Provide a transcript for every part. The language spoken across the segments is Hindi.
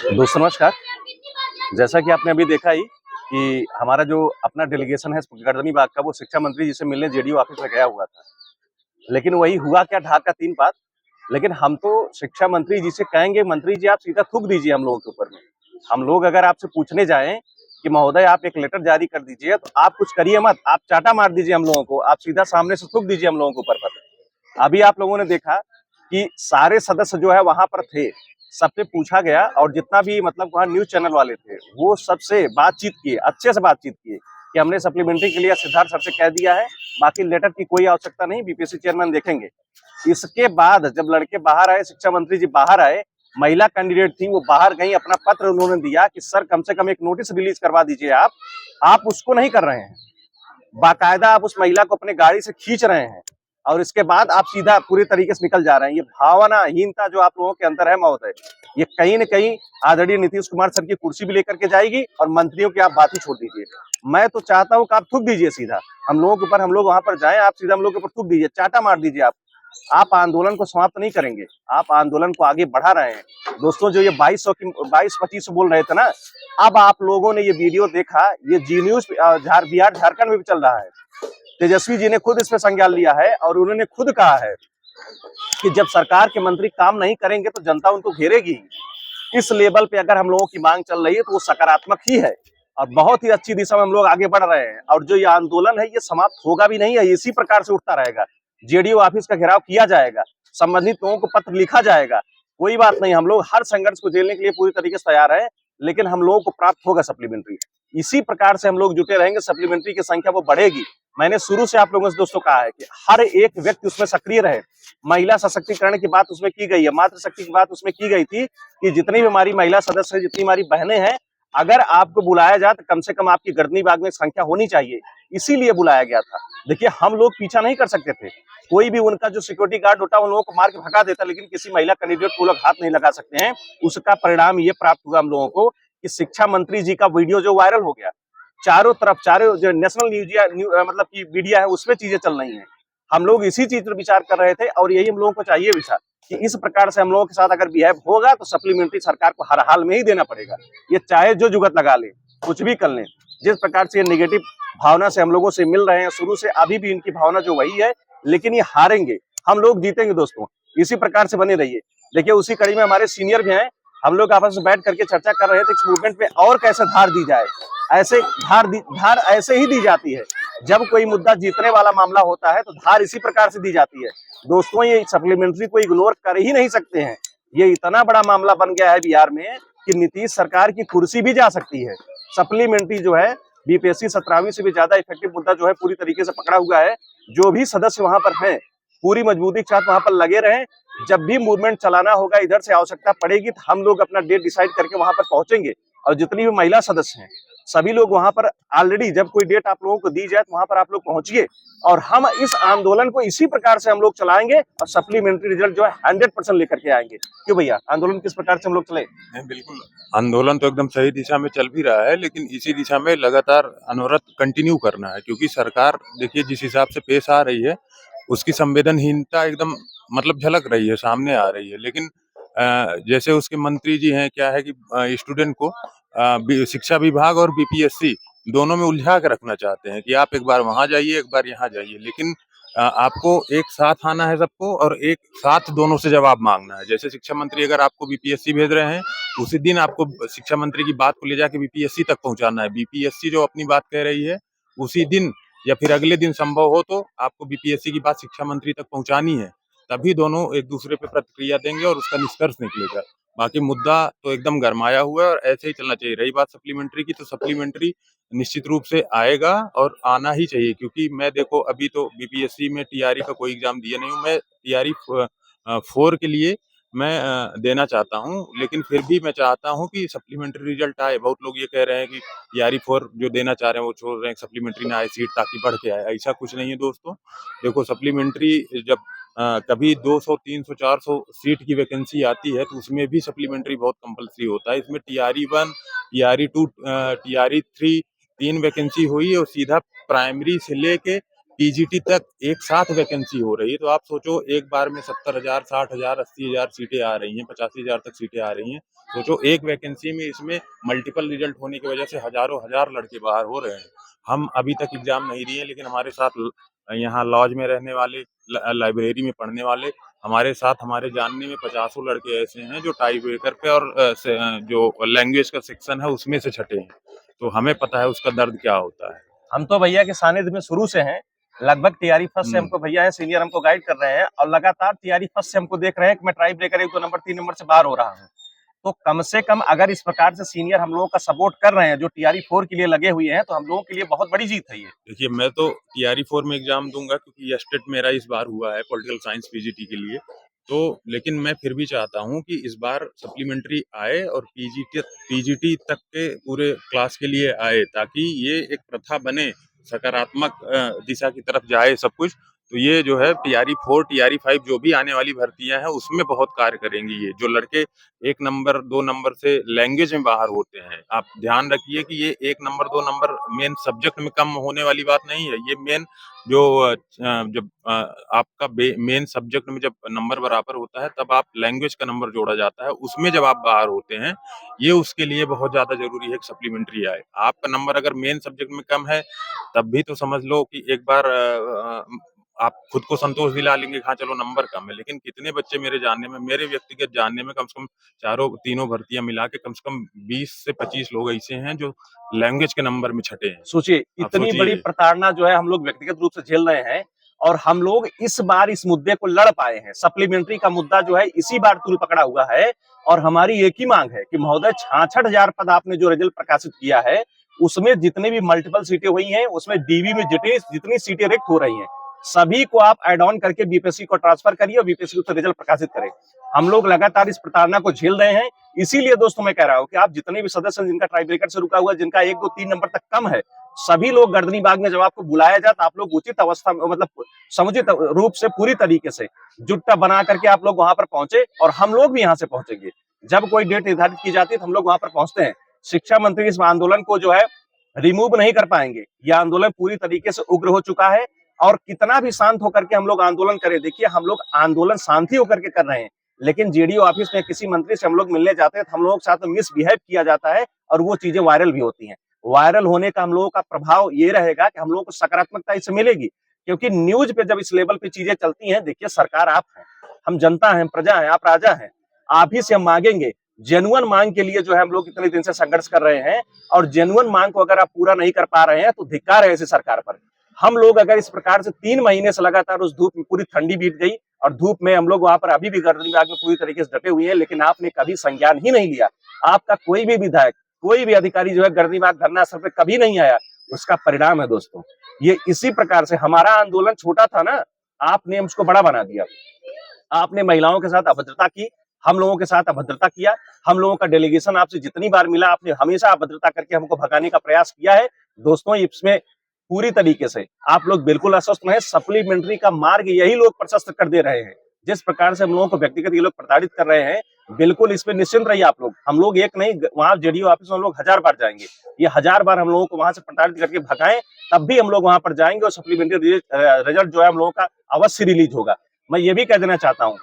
दोस्तों नमस्कार। जैसा कि आपने अभी देखा ही कि हमारा जो अपना डेलीगेशन है गर्दनी बाग का, वो शिक्षा मंत्री जी से मिलने जेडीयू ऑफिस में गया हुआ था। लेकिन वही हुआ क्या, ढाक का तीन पात। लेकिन हम तो शिक्षा मंत्री जी से कहेंगे, मंत्री जी आप सीधा थूक दीजिए हम लोगों के ऊपर में। हम लोग अगर आपसे पूछने जाएं कि महोदय आप एक लेटर जारी कर दीजिए, तो आप कुछ करिए मत, आप चाटा मार दीजिए हम लोगों को, आप सीधा सामने से थूक दीजिए हम लोगों के ऊपर पर। अभी आप लोगों ने देखा कि सारे सदस्य जो है वहां पर थे, सबसे पूछा गया, और जितना भी मतलब वहाँ न्यूज चैनल वाले थे वो सबसे बातचीत किए, अच्छे से बातचीत किए कि हमने सप्लीमेंट्री के लिए सिद्धार्थ सर से कह दिया है, बाकी लेटर की कोई आवश्यकता नहीं, बीपीएससी चेयरमैन देखेंगे। इसके बाद जब लड़के बाहर आए, शिक्षा मंत्री जी बाहर आए, महिला कैंडिडेट थी वो बाहर गई, अपना पत्र उन्होंने दिया कि सर कम से कम एक नोटिस रिलीज करवा दीजिए आप उसको नहीं कर रहे हैं। बाकायदा आप उस महिला को अपने गाड़ी से खींच रहे हैं और इसके बाद आप सीधा पूरी तरीके से निकल जा रहे हैं। ये भावनाहीनता जो आप लोगों के अंदर है महोदय, ये कहीं न कहीं आदरणीय नीतीश कुमार सर की कुर्सी भी लेकर के जाएगी, और मंत्रियों की आप बात ही छोड़ दीजिए। मैं तो चाहता हूं कि आप थूक दीजिए सीधा हम लोगों के ऊपर, हम लोग वहां पर जाएं, आप सीधा हम लोग के ऊपर थूक दीजिए, चाटा मार दीजिए। आप आंदोलन को समाप्त नहीं करेंगे, आप आंदोलन को आगे बढ़ा रहे हैं। दोस्तों जो ये 2200 बोल रहे थे ना, अब आप लोगों ने ये वीडियो देखा, ये जी न्यूज बिहार झारखंड में भी चल रहा है। तेजस्वी जी ने खुद इसमें संज्ञान लिया है और उन्होंने खुद कहा है कि जब सरकार के मंत्री काम नहीं करेंगे तो जनता उनको घेरेगी। इस लेवल पे अगर हम लोगों की मांग चल रही है तो वो सकारात्मक ही है और बहुत ही अच्छी दिशा में हम लोग आगे बढ़ रहे हैं। और जो ये आंदोलन है ये समाप्त होगा भी नहीं है, इसी प्रकार से उठता रहेगा। जेडीयू ऑफिस का घेराव किया जाएगा, संबंधित लोगों को पत्र लिखा जाएगा, कोई बात नहीं, हम लोग हर संघर्ष को झेलने के लिए पूरी तरीके से तैयार है, लेकिन हम लोगों को प्राप्त होगा सप्लीमेंट्री। इसी प्रकार से हम लोग जुटे रहेंगे, सप्लीमेंट्री की संख्या वो बढ़ेगी। मैंने शुरू से आप लोगों से दोस्तों कहा है कि हर एक व्यक्ति उसमें सक्रिय रहे। महिला सशक्तिकरण की बात उसमें की गई है, मातृशक्ति की बात उसमें की गई थी कि जितनी भी हमारी महिला सदस्य है, जितनी हमारी बहनें हैं, अगर आपको बुलाया जाए तो कम से कम आपकी गर्दनी बाग में संख्या होनी चाहिए, इसीलिए बुलाया गया था। देखिए हम लोग पीछा नहीं कर सकते थे, कोई भी उनका जो सिक्योरिटी गार्ड होता उन लोगों को मार के भगा देता, लेकिन किसी महिला कैंडिडेट को लोग हाथ नहीं लगा सकते हैं। उसका परिणाम ये प्राप्त हुआ हम लोगों को कि शिक्षा मंत्री जी का वीडियो जो वायरल हो गया, चारों तरफ, चारों जो नेशनल मतलब की मीडिया है उसमें चीजें चल रही हैं। हम लोग इसी चीज पर विचार कर रहे थे और यही हम लोगों को चाहिए विचार कि इस प्रकार से हम लोगों के साथ अगर बिहेव होगा तो सप्लीमेंट्री सरकार को हर हाल में ही देना पड़ेगा। ये चाहे जो जुगत लगा ले, कुछ भी कर ले, जिस प्रकार से ये निगेटिव भावना से हम लोगों से मिल रहे हैं शुरू से, अभी भी इनकी भावना जो वही है, लेकिन ये हारेंगे, हम लोग जीतेंगे दोस्तों। इसी प्रकार से बने रहिए। देखिए उसी कड़ी में हमारे सीनियर भी हैं, हम लोग आपस में बैठ करके चर्चा कर रहे थे इस मूवमेंट में और कैसे धार दी जाए। ऐसे धार ऐसे ही दी जाती है, जब कोई मुद्दा जीतने वाला मामला होता है तो धार इसी प्रकार से दी जाती है। दोस्तों ये सप्लीमेंट्री को इग्नोर कर ही नहीं सकते हैं। ये इतना बड़ा मामला बन गया है बिहार में कि नीतीश सरकार की कुर्सी भी जा सकती है। सप्लीमेंट्री जो है बीपीएससी 17वीं से भी ज्यादा इफेक्टिव मुद्दा जो है पूरी तरीके से पकड़ा हुआ है। जो भी सदस्य वहां पर हैं पूरी मजबूती के साथ वहां पर लगे रहें। जब भी मूवमेंट चलाना होगा, इधर से आवश्यकता पड़ेगी तो हम लोग अपना डेट डिसाइड करके वहां पर पहुंचेंगे। और जितनी भी महिला सदस्य हैं सभी लोग वहां पर ऑलरेडी, जब कोई डेट आप लोगों को दी जाए तो वहां पर आप लोग पहुंचिए और हम इस आंदोलन को इसी प्रकार से हम लोग चलाएंगे और सप्लीमेंट्री रिजल्ट जो है 100% लेकर के आएंगे। क्यों भैया, आंदोलन किस प्रकार से हम लोग चले? बिल्कुल, आंदोलन तो एकदम सही दिशा में चल भी रहा है, लेकिन इसी दिशा में लगातार अनवरत कंटिन्यू करना है, क्योंकि सरकार देखिए जिस हिसाब से पेश आ रही है उसकी संवेदनहीनता एकदम मतलब झलक रही है, सामने आ रही है। लेकिन जैसे उसके मंत्री जी हैं, क्या है कि स्टूडेंट को शिक्षा विभाग और बीपीएससी दोनों में उलझा के रखना चाहते हैं कि आप एक बार वहां जाइए, एक बार यहाँ जाइए, लेकिन आपको एक साथ आना है सबको और एक साथ दोनों से जवाब मांगना है। जैसे शिक्षा मंत्री अगर आपको बीपीएससी भेज रहे हैं, उसी दिन आपको शिक्षा मंत्री की बात को ले जाके बीपीएससी तक पहुंचाना है। बीपीएससी जो अपनी बात कह रही है उसी दिन या फिर अगले दिन संभव हो तो आपको बीपीएससी की बात शिक्षा मंत्री तक पहुंचानी है। तभी दोनों एक दूसरे पे प्रतिक्रिया देंगे और उसका निष्कर्ष निकलेगा। बाकी मुद्दा तो एकदम गरमाया हुआ है और ऐसे ही चलना चाहिए। रही बात सप्लीमेंट्री की, तो सप्लीमेंट्री निश्चित रूप से आएगा और आना ही चाहिए, क्योंकि मैं देखो अभी तो बीपीएससी में टीआरई का कोई एग्जाम दिया नहीं हूँ। मैं टीआरई 4 के लिए मैं देना चाहता हूँ, लेकिन फिर भी मैं चाहता हूँ कि सप्लीमेंट्री रिजल्ट आए। बहुत लोग ये कह रहे हैं कि टीआरई 4 जो देना चाह रहे हैं वो छोड़ रहे हैं, सप्लीमेंट्री ना आए सीट ताकि बढ़ के आए। ऐसा कुछ नहीं है दोस्तों। देखो सप्लीमेंट्री जब कभी 200, 300, 400 सीट की वैकेंसी आती है तो उसमें भी सप्लीमेंट्री बहुत कंपलसरी होता है। इसमें टीआरई 1, टीआरई 2, टीआरई 3 3 वैकेंसी हुई और सीधा प्राइमरी से लेके टीजीटी तक एक साथ वैकेंसी हो रही है। तो आप सोचो एक बार में 70,000, 60,000, 80,000 सीटें आ रही हैं, 85,000 तक सीटें आ रही हैं। सोचो एक वैकेंसी में इसमें मल्टीपल रिजल्ट होने की वजह से हजारों हजार लड़के बाहर हो रहे हैं। हम अभी तक एग्जाम नहीं दिए, लेकिन हमारे साथ यहाँ लॉज में रहने वाले, लाइब्रेरी में पढ़ने वाले, हमारे साथ हमारे जानने में 50 लड़के ऐसे हैं जो टाई ब्रेकर पे और जो लैंग्वेज का सेक्शन है उसमें से छटे हैं। तो हमें पता है उसका दर्द क्या होता है। हम तो भैया के सानिध्य में शुरू से हैं, लगभग तैयारी फर्स्ट से हमको भैया है सीनियर हमको गाइड कर रहे हैं और लगातार तैयारी फर्स्ट से हमको देख रहे हैं कि मैं ट्राई ब्रेकर 1 2 नंबर 3 नंबर से बाहर हो रहा हूँ। तो कम से कम अगर इस प्रकार से सीनियर हम लोगों का सपोर्ट कर रहे हैं जो टीआरई 4 के लिए लगे हुए हैं, तो हम लोगों के लिए बहुत बड़ी जीत है ये। देखिए, मैं तो टीआरई 4 में एग्जाम दूंगा क्योंकि स्टेट मेरा इस बार हुआ है पॉलिटिकल साइंस पीजीटी के लिए। तो लेकिन मैं फिर भी चाहता हूं कि इस बार सप्लीमेंट्री आए और पीजीटी तक के पूरे क्लास के लिए आए, ताकि ये एक प्रथा बने, सकारात्मक दिशा की तरफ जाए सब कुछ। तो ये जो है टीआरई 4, टीआरई 5 जो भी आने वाली भर्तियां हैं उसमें बहुत कार्य करेंगी। ये जो लड़के 1 नंबर 2 नंबर से लैंग्वेज में बाहर होते हैं, आप ध्यान रखिए कि ये 1 नंबर 2 नंबर मेन सब्जेक्ट में कम होने वाली बात नहीं है। ये मेन जो जब आपका मेन सब्जेक्ट में जब नंबर बराबर होता है तब आप लैंग्वेज का नंबर जोड़ा जाता है, उसमें जब आप बाहर होते हैं, ये उसके लिए बहुत ज्यादा जरूरी है कि सप्लीमेंट्री आए। आपका नंबर अगर मेन सब्जेक्ट में कम है तब भी तो समझ लो कि एक बार आप खुद को संतोष दिला लेंगे, हाँ चलो नंबर कम है। लेकिन कितने बच्चे मेरे जानने में, मेरे व्यक्तिगत जानने में कम से कम तीनों भर्तियां मिला के कम से कम 20 से 25 लोग ऐसे हैं जो लैंग्वेज के नंबर में छठे हैं। सोचिए इतनी बड़ी प्रताड़ना जो है हम लोग व्यक्तिगत रूप से झेल रहे हैं और हम लोग इस बार इस मुद्दे को लड़ पाए हैं। सप्लीमेंट्री का मुद्दा जो है इसी बार तूल पकड़ा हुआ है और हमारी एक ही मांग है कि महोदय 66,000 पद आपने जो रिजल्ट प्रकाशित किया है उसमें जितने भी मल्टीपल सीटें हुई हैं उसमें डीवी में जितनी सीटें रिक्त हो रही हैं सभी को आप एड ऑन करके बीपीएससी को ट्रांसफर करिए और बीपीएससी को रिजल्ट प्रकाशित करें। हम लोग लगातार इस प्रताड़ना को झेल रहे हैं। इसीलिए दोस्तों मैं कह रहा हूं कि आप जितने भी सदस्य हैं जिनका ट्राई ब्रेकर से रुका हुआ है, जिनका 1 2 3 नंबर तक कम है, सभी लोग गर्दनी बाग में जब आपको बुलाया जाए तो आप लोग उचित अवस्था में मतलब समुचित रूप से पूरी तरीके से जुट्टा बना करके आप लोग वहां पर पहुंचे और हम लोग भी यहाँ से पहुंचेंगे। जब कोई डेट निर्धारित की जाती है तो हम लोग वहां पर पहुंचते हैं। शिक्षा मंत्री इस आंदोलन को जो है रिमूव नहीं कर पाएंगे। यह आंदोलन पूरी तरीके से उग्र हो चुका है और कितना भी शांत होकर के हम लोग आंदोलन करें, देखिए हम लोग आंदोलन शांति होकर के कर रहे हैं, लेकिन जेडीओ ऑफिस में किसी मंत्री से हम लोग मिलने जाते हैं तो हम लोगों के साथ मिसबिहेव किया जाता है और वो चीजें वायरल भी होती हैं। वायरल होने का हम लोगों का प्रभाव ये रहेगा कि हम लोगों को सकारात्मकता इससे मिलेगी, क्योंकि न्यूज पे जब इस लेवल पे चीजें चलती हैं, देखिए सरकार आप हैं, हम जनता हैं, प्रजा हैं, आप राजा हैं, आप ही से हम मांगेंगे। जेन्युइन मांग के लिए जो है हम लोग इतने दिन से संघर्ष कर रहे हैं और जेन्युइन मांग को अगर आप पूरा नहीं कर पा रहे हैं तो धिक्कार है ऐसी सरकार पर। हम लोग अगर इस प्रकार से 3 महीने से लगातार उस धूप में, पूरी ठंडी बीत गई और धूप में हम लोग वहां पर अभी भी गर्दनी बाग में पूरी तरीके से डटे हुए हैं, लेकिन आपने कभी संज्ञान ही नहीं लिया। आपका कोई भी विधायक, कोई भी अधिकारी जो है गर्दनी बाग धरना स्थल पे कभी नहीं आया। उसका परिणाम है दोस्तों ये। इसी प्रकार से हमारा आंदोलन छोटा था ना, आपने उसको बड़ा बना दिया। आपने महिलाओं के साथ अभद्रता की, हम लोगों के साथ अभद्रता किया। हम लोगों का डेलीगेशन आपसे जितनी बार मिला आपने हमेशा अभद्रता करके हमको भगाने का प्रयास किया है। दोस्तों इसमें पूरी तरीके से आप लोग बिल्कुल अस्वस्थ हैं। सप्लीमेंट्री का मार्ग यही लोग प्रशस्त कर दे रहे हैं। जिस प्रकार से हम लोगों को व्यक्तिगत ये लोग प्रताड़ित कर रहे हैं, बिल्कुल इस पे निश्चिंत रहिए आप लोग। हम लोग एक नहीं, वहां जेडीओ ऑफिस में हम लोग 1000 बार जाएंगे। ये 1000 बार हम लोगों को वहां से प्रताड़ित करके भगाएं, तब भी हम लोग वहां पर जाएंगे और सप्लीमेंट्री रिजल्ट जो है हम लोगों का अवश्य रिलीज होगा। मैं ये भी कह देना चाहता हूँ,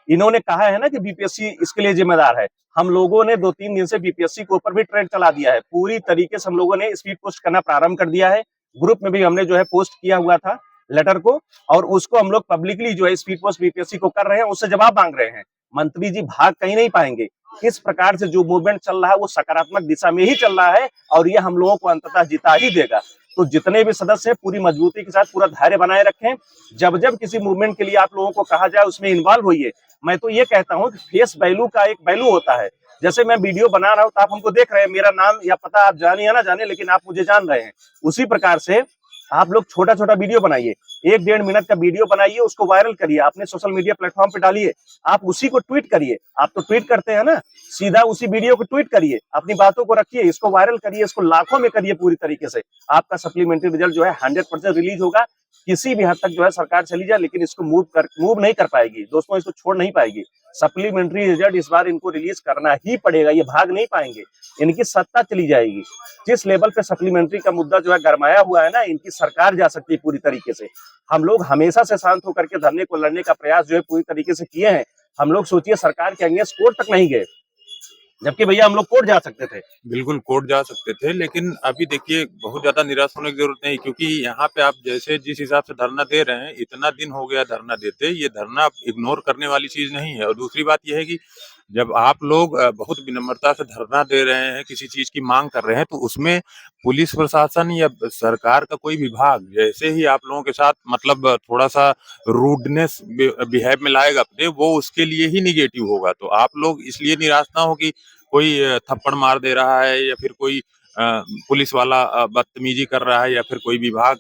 इन्होंने कहा है ना कि बीपीएससी इसके लिए जिम्मेदार है। हम लोगों ने 2-3 दिन से बीपीएससी के ऊपर भी ट्रेंड चला दिया है। पूरी तरीके से हम लोगों ने स्पीड पोस्ट करना प्रारंभ कर दिया है। ग्रुप में भी हमने जो है पोस्ट किया हुआ था लेटर को, और उसको हम लोग पब्लिकली जो है स्पीड पोस्ट बीपीएससी को कर रहे हैं, उससे जवाब मांग रहे हैं। मंत्री जी भाग कहीं नहीं पाएंगे। इस प्रकार से जो मूवमेंट चल रहा है वो सकारात्मक दिशा में ही चल रहा है और ये हम लोगों को अंततः जिता ही देगा। तो जितने भी सदस्य हैं पूरी मजबूती के साथ पूरा धैर्य बनाए रखें। जब जब किसी मूवमेंट के लिए आप लोगों को कहा जाए उसमें इन्वॉल्व होइए। मैं तो ये कहता हूँ कि फेस वैल्यू का एक वैल्यू होता है। जैसे मैं वीडियो बना रहा हूँ तो आप हमको देख रहे हैं, मेरा नाम या पता आप जाने या ना जाने, लेकिन आप मुझे जान रहे हैं। उसी प्रकार से आप लोग छोटा छोटा वीडियो बनाइए, 1-1.5 मिनट का वीडियो बनाइए, उसको वायरल करिए, आपने सोशल मीडिया प्लेटफॉर्म पे डालिए, आप उसी को ट्वीट करिए। आप तो ट्वीट करते हैं ना, सीधा उसी वीडियो को ट्वीट करिए, अपनी बातों को रखिए, इसको वायरल करिए, इसको लाखों में करिए पूरी तरीके से। आपका सप्लीमेंट्री रिजल्ट जो है 100% रिलीज होगा। किसी भी हद तक जो है सरकार चली जाए, लेकिन इसको मूव नहीं कर पाएगी दोस्तों, इसको छोड़ नहीं पाएगी। सप्लीमेंट्री रिजल्ट इस बार इनको रिलीज करना ही पड़ेगा, ये भाग नहीं पाएंगे, इनकी सत्ता चली जाएगी। जिस लेवल पे सप्लीमेंट्री का मुद्दा जो है गरमाया हुआ है ना, इनकी सरकार जा सकती है पूरी तरीके से। हम लोग हमेशा से शांत होकर के धरने को लड़ने का प्रयास जो है पूरी तरीके से किए हैं। हम लोग सोचिए सरकार के अगेंस्ट कोर्ट तक नहीं गए, जबकि भैया हम लोग कोर्ट जा सकते थे। बिल्कुल कोर्ट जा सकते थे, लेकिन अभी देखिए बहुत ज्यादा निराश होने की जरूरत नहीं, क्योंकि यहाँ पे आप जैसे जिस हिसाब से धरना दे रहे हैं, इतना दिन हो गया धरना देते, ये धरना इग्नोर करने वाली चीज नहीं है। और दूसरी बात यह है कि जब आप लोग बहुत विनम्रता से धरना दे रहे हैं, किसी चीज की मांग कर रहे हैं, तो उसमें पुलिस प्रशासन या सरकार का कोई विभाग जैसे ही आप लोगों के साथ मतलब थोड़ा सा रूडनेस बिहेव में लाएगा अपने, वो उसके लिए ही निगेटिव होगा। तो आप लोग इसलिए निराश ना हो कि कोई थप्पड़ मार दे रहा है या फिर कोई पुलिस वाला बदतमीजी कर रहा है या फिर कोई विभाग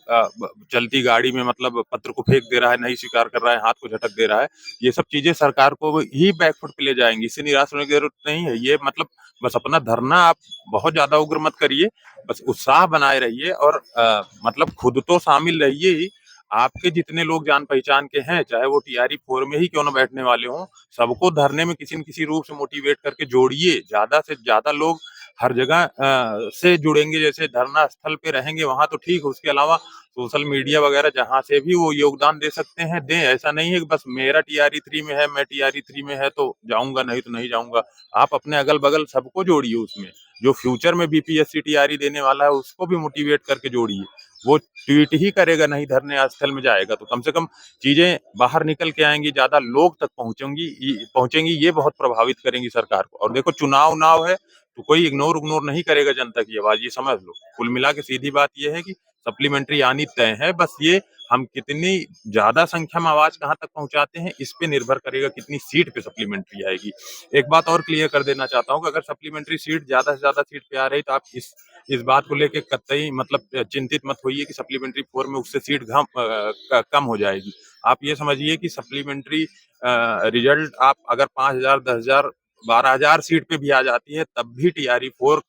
चलती गाड़ी में मतलब पत्र को फेंक दे रहा है, नहीं स्वीकार कर रहा है, हाथ को झटक दे रहा है। ये सब चीजें सरकार को ही बैकफुट पे ले जाएंगी, इससे निराश होने की जरूरत नहीं है। ये मतलब बस अपना धरना आप बहुत ज्यादा उग्र मत करिए, बस उत्साह बनाए रहिए और मतलब खुद तो शामिल रहिए ही। आपके जितने लोग जान पहचान के हैं, चाहे वो टीआरई 4 में ही क्यों ना बैठने वाले हों, सबको धरने में किसी न किसी रूप से मोटिवेट करके जोड़िए। ज्यादा से ज्यादा लोग हर जगह से जुड़ेंगे, जैसे धरना स्थल पे रहेंगे वहां तो ठीक है, उसके अलावा सोशल मीडिया वगैरह जहां से भी वो योगदान दे सकते हैं दें। ऐसा नहीं है कि बस मेरा टीआरई 3 में है, मैं टीआरई 3 में है तो जाऊंगा, नहीं तो नहीं जाऊंगा। आप अपने अगल बगल सबको जोड़िए उसमें, जो फ्यूचर में बीपीएससी टीआरई देने वाला है उसको भी मोटिवेट करके जोड़िए। वो ट्वीट ही करेगा, नहीं धरने स्थल में जाएगा, तो कम से कम चीजें बाहर निकल के आएंगी, ज्यादा लोग तक पहुंचेंगी, ये बहुत प्रभावित करेंगी सरकार को। और देखो चुनाव है तो कोई इग्नोर नहीं करेगा जनता की आवाज, ये समझ लो। कुल मिला के सीधी बात ये है कि सप्लीमेंट्री आनी तय है, बस ये हम कितनी ज्यादा संख्या में आवाज कहाँ तक पहुंचाते हैं इस पे निर्भर करेगा कितनी सीट पे सप्लीमेंट्री आएगी। एक बात और क्लियर कर देना चाहता हूँ कि अगर सप्लीमेंट्री सीट ज्यादा से ज्यादा सीट पे आ रही तो आप इस बात को लेके कतई मतलब चिंतित मत होइए कि सप्लीमेंट्री 4 में उससे सीट कम हो जाएगी। आप ये समझिए कि सप्लीमेंट्री रिजल्ट आप अगर 5,000, 10,000, 12,000 सीट पे भी आ जाती है, तब भी टीआरई 4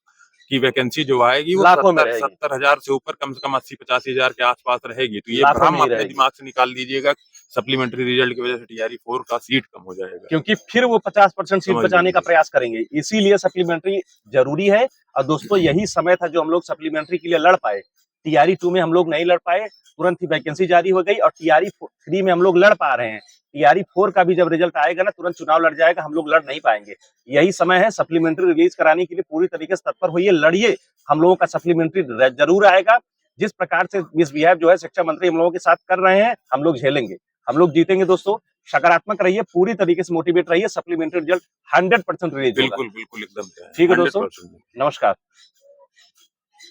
की वैकेंसी जो आएगी वो लाखों में रहेगी, 70,000 से ऊपर कम से कम 80-85,000 के आसपास रहेगी। तो ये लाखों भ्रम में ही अपने रहेगी। दिमाग से निकाल दीजिएगा, सप्लीमेंट्री रिजल्ट की वजह से टीआरई 4 का सीट कम हो जाएगा। क्योंकि फिर वो 50% सीट समझ बचाने का लीजिए। प्रयास करेंगे, इसीलिए सप्लीमेंट्री जरूरी है। और दोस्तों यही समय था जो हम लोग सप्लीमेंट्री के लिए लड़ पाए। टीआरई 2 में हम लोग नहीं लड़ पाए, तुरंत ही वैकेंसी जारी हो गई, और टीआरई 3 में हम लोग लड़ पा रहे हैं। टीआरई 4 का भी जब रिजल्ट आएगा ना, तुरंत चुनाव लड़ जाएगा, हम लोग लड़ नहीं पाएंगे। यही समय है, सप्लीमेंट्री रिलीज कराने के लिए पूरी तरीके से तत्पर होइए, लड़िए। हम लोगों का सप्लीमेंट्री जरूर आएगा। जिस प्रकार से मिसबिहेव जो है शिक्षा मंत्री हम लोगों के साथ कर रहे हैं, हम लोग झेलेंगे, हम लोग जीतेंगे। दोस्तों सकारात्मक रहिए, पूरी तरीके से मोटिवेट रहिए, सप्लीमेंट्री रिजल्ट 100% रिलीज होगा। बिल्कुल, बिल्कुल एकदम ठीक है दोस्तों, 100%। नमस्कार।